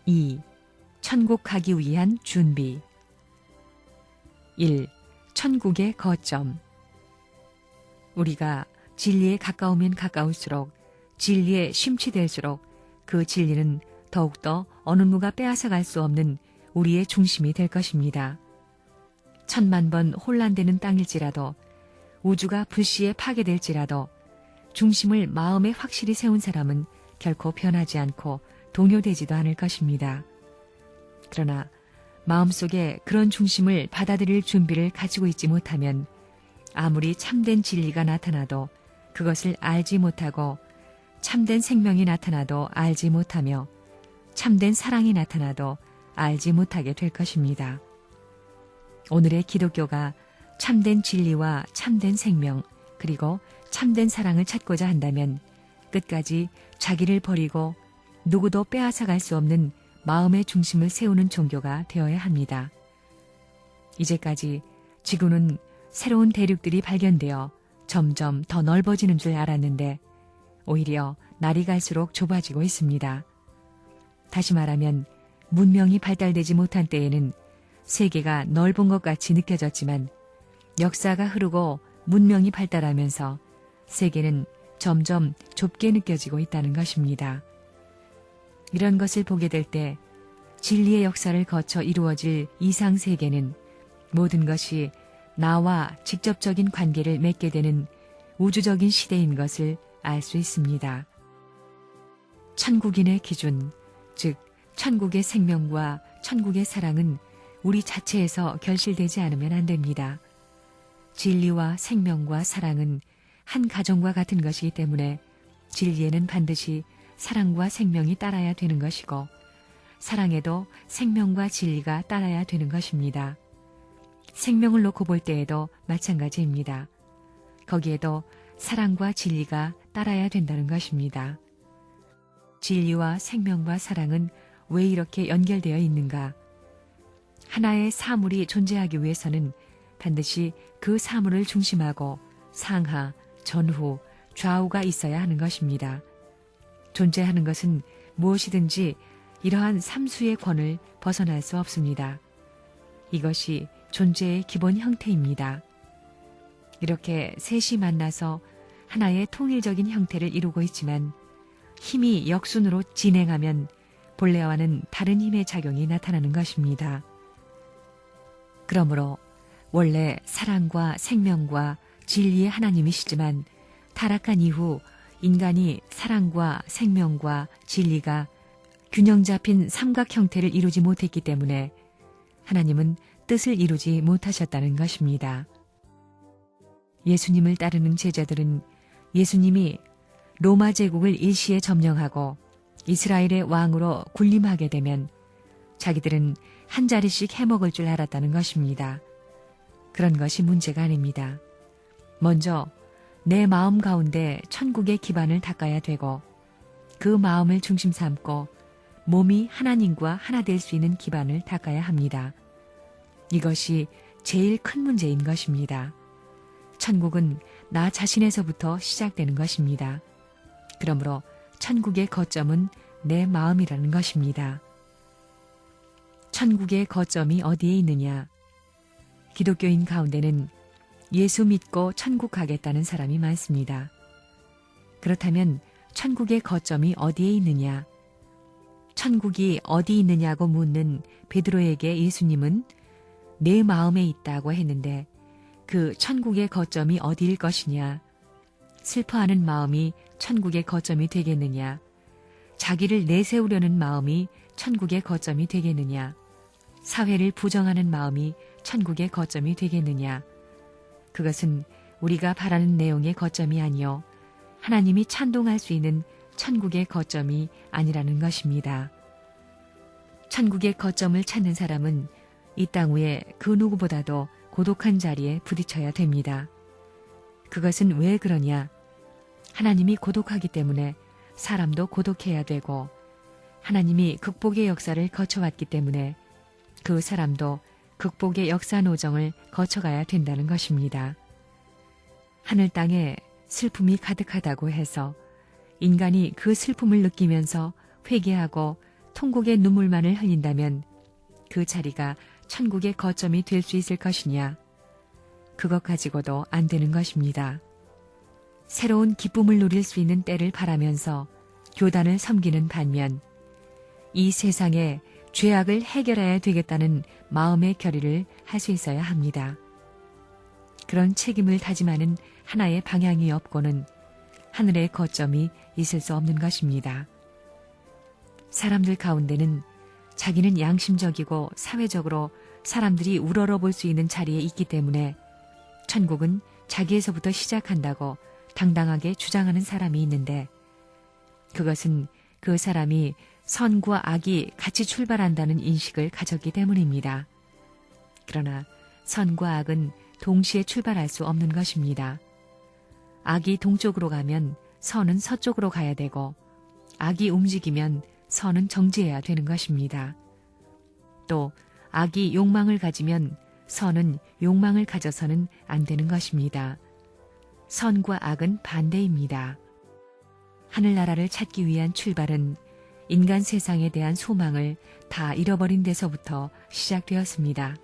2. 천국 가기 위한 준비. 1. 천국의 거점. 우리가 진리에 가까우면 가까울수록, 진리에 심취될수록 그 진리는 더욱더 어느 누가 빼앗아갈 수 없는 우리의 중심이 될 것입니다. 10,000,000번 혼란되는 땅일지라도, 우주가 불시에 파괴될지라도 중심을 마음에 확실히 세운 사람은 결코 변하지 않고 동요되지도 않을 것입니다. 그러나 마음속에 그런 중심을 받아들일 준비를 가지고 있지 못하면 아무리 참된 진리가 나타나도 그것을 알지 못하고, 참된 생명이 나타나도 알지 못하며, 참된 사랑이 나타나도 알지 못하게 될 것입니다. 오늘의 기독교가 참된 진리와 참된 생명, 그리고 참된 사랑을 찾고자 한다면 끝까지 자기를 버리고 누구도 빼앗아갈 수 없는 마음의 중심을 세우는 종교가 되어야 합니다. 이제까지 지구는 새로운 대륙들이 발견되어 점점 더 넓어지는 줄 알았는데 오히려 날이 갈수록 좁아지고 있습니다. 다시 말하면 문명이 발달되지 못한 때에는 세계가 넓은 것 같이 느껴졌지만 역사가 흐르고 문명이 발달하면서 세계는 점점 좁게 느껴지고 있다는 것입니다. 이런 것을 보게 될 때 진리의 역사를 거쳐 이루어질 이상 세계는 모든 것이 나와 직접적인 관계를 맺게 되는 우주적인 시대인 것을 알 수 있습니다. 천국인의 기준, 즉 천국의 생명과 천국의 사랑은 우리 자체에서 결실되지 않으면 안 됩니다. 진리와 생명과 사랑은 한 가정과 같은 것이기 때문에 진리에는 반드시 사랑과 생명이 따라야 되는 것이고, 사랑에도 생명과 진리가 따라야 되는 것입니다. 생명을 놓고 볼 때에도 마찬가지입니다. 거기에도 사랑과 진리가 따라야 된다는 것입니다. 진리와 생명과 사랑은 왜 이렇게 연결되어 있는가? 하나의 사물이 존재하기 위해서는 반드시 그 사물을 중심하고 상하, 전후, 좌우가 있어야 하는 것입니다. 존재하는 것은 무엇이든지 이러한 삼수의 권을 벗어날 수 없습니다. 이것이 존재의 기본 형태입니다. 이렇게 셋이 만나서 하나의 통일적인 형태를 이루고 있지만 힘이 역순으로 진행하면 본래와는 다른 힘의 작용이 나타나는 것입니다. 그러므로 원래 사랑과 생명과 진리의 하나님이시지만 타락한 이후 인간이 사랑과 생명과 진리가 균형 잡힌 삼각 형태를 이루지 못했기 때문에 하나님은 뜻을 이루지 못하셨다는 것입니다. 예수님을 따르는 제자들은 예수님이 로마 제국을 일시에 점령하고 이스라엘의 왕으로 군림하게 되면 자기들은 한 자리씩 해먹을 줄 알았다는 것입니다. 그런 것이 문제가 아닙니다. 먼저 내 마음 가운데 천국의 기반을 닦아야 되고, 그 마음을 중심 삼고 몸이 하나님과 하나 될 수 있는 기반을 닦아야 합니다. 이것이 제일 큰 문제인 것입니다. 천국은 나 자신에서부터 시작되는 것입니다. 그러므로 천국의 거점은 내 마음이라는 것입니다. 천국의 거점이 어디에 있느냐? 기독교인 가운데는 예수 믿고 천국 가겠다는 사람이 많습니다. 그렇다면 천국의 거점이 어디에 있느냐? 천국이 어디 있느냐고 묻는 베드로에게 예수님은 내 마음에 있다고 했는데 그 천국의 거점이 어디일 것이냐? 슬퍼하는 마음이 천국의 거점이 되겠느냐? 자기를 내세우려는 마음이 천국의 거점이 되겠느냐? 사회를 부정하는 마음이 천국의 거점이 되겠느냐? 그것은 우리가 바라는 내용의 거점이 아니요 하나님이 찬동할 수 있는 천국의 거점이 아니라는 것입니다. 천국의 거점을 찾는 사람은 이 땅 위에 그 누구보다도 고독한 자리에 부딪혀야 됩니다. 그것은 왜 그러냐? 하나님이 고독하기 때문에 사람도 고독해야 되고, 하나님이 극복의 역사를 거쳐왔기 때문에 그 사람도 극복의 역사 노정을 거쳐가야 된다는 것입니다. 하늘 땅에 슬픔이 가득하다고 해서 인간이 그 슬픔을 느끼면서 회개하고 통곡의 눈물만을 흘린다면 그 자리가 천국의 거점이 될 수 있을 것이냐? 그것 가지고도 안 되는 것입니다. 새로운 기쁨을 누릴 수 있는 때를 바라면서 교단을 섬기는 반면 이 세상에 죄악을 해결해야 되겠다는 마음의 결의를 할 수 있어야 합니다. 그런 책임을 다짐하는 하나의 방향이 없고는 하늘의 거점이 있을 수 없는 것입니다. 사람들 가운데는 자기는 양심적이고 사회적으로 사람들이 우러러 볼 수 있는 자리에 있기 때문에 천국은 자기에서부터 시작한다고 당당하게 주장하는 사람이 있는데 그것은 그 사람이 선과 악이 같이 출발한다는 인식을 가졌기 때문입니다. 그러나 선과 악은 동시에 출발할 수 없는 것입니다. 악이 동쪽으로 가면 선은 서쪽으로 가야 되고 악이 움직이면 선은 정지해야 되는 것입니다. 또 악이 욕망을 가지면 선은 욕망을 가져서는 안 되는 것입니다. 선과 악은 반대입니다. 하늘나라를 찾기 위한 출발은 인간 세상에 대한 소망을 다 잃어버린 데서부터 시작되었습니다.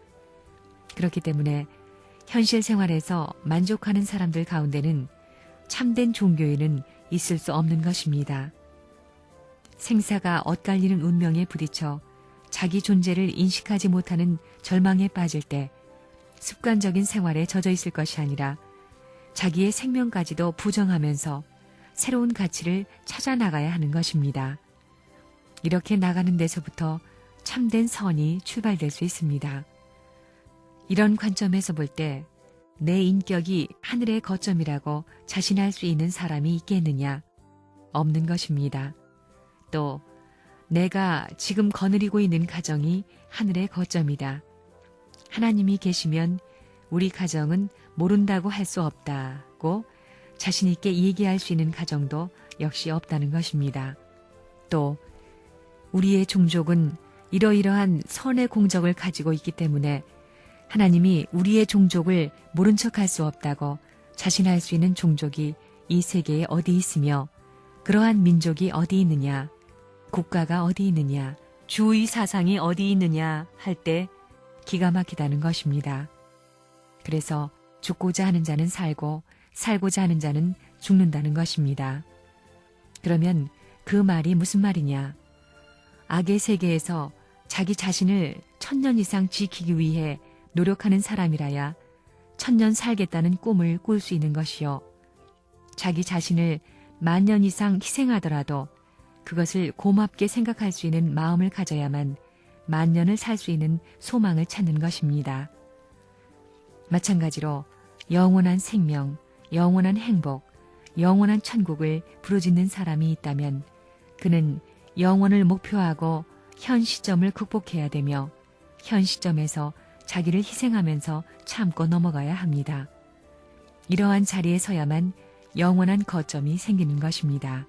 그렇기 때문에 현실 생활에서 만족하는 사람들 가운데는 참된 종교에는 있을 수 없는 것입니다. 생사가 엇갈리는 운명에 부딪혀 자기 존재를 인식하지 못하는 절망에 빠질 때 습관적인 생활에 젖어 있을 것이 아니라 자기의 생명까지도 부정하면서 새로운 가치를 찾아 나가야 하는 것입니다. 이렇게 나가는 데서부터 참된 선이 출발될 수 있습니다. 이런 관점에서 볼 때 내 인격이 하늘의 거점이라고 자신할 수 있는 사람이 있겠느냐? 없는 것입니다. 또 내가 지금 거느리고 있는 가정이 하늘의 거점이다. 하나님이 계시면 우리 가정은 모른다고 할 수 없다고 자신 있게 얘기할 수 있는 가정도 역시 없다는 것입니다. 또 우리의 종족은 이러이러한 선의 공적을 가지고 있기 때문에 하나님이 우리의 종족을 모른 척할 수 없다고 자신할 수 있는 종족이 이 세계에 어디 있으며 그러한 민족이 어디 있느냐, 국가가 어디 있느냐, 주의 사상이 어디 있느냐 할 때 기가 막히다는 것입니다. 그래서 죽고자 하는 자는 살고 살고자 하는 자는 죽는다는 것입니다. 그러면 그 말이 무슨 말이냐? 악의 세계에서 자기 자신을 1000년 이상 지키기 위해 노력하는 사람이라야 1000년 살겠다는 꿈을 꿀 수 있는 것이요. 자기 자신을 10,000년 이상 희생하더라도 그것을 고맙게 생각할 수 있는 마음을 가져야만 10,000년을 살 수 있는 소망을 찾는 것입니다. 마찬가지로 영원한 생명, 영원한 행복, 영원한 천국을 부르짖는 사람이 있다면 그는 영원을 목표하고 현 시점을 극복해야 되며 현 시점에서 자기를 희생하면서 참고 넘어가야 합니다. 이러한 자리에 서야만 영원한 거점이 생기는 것입니다.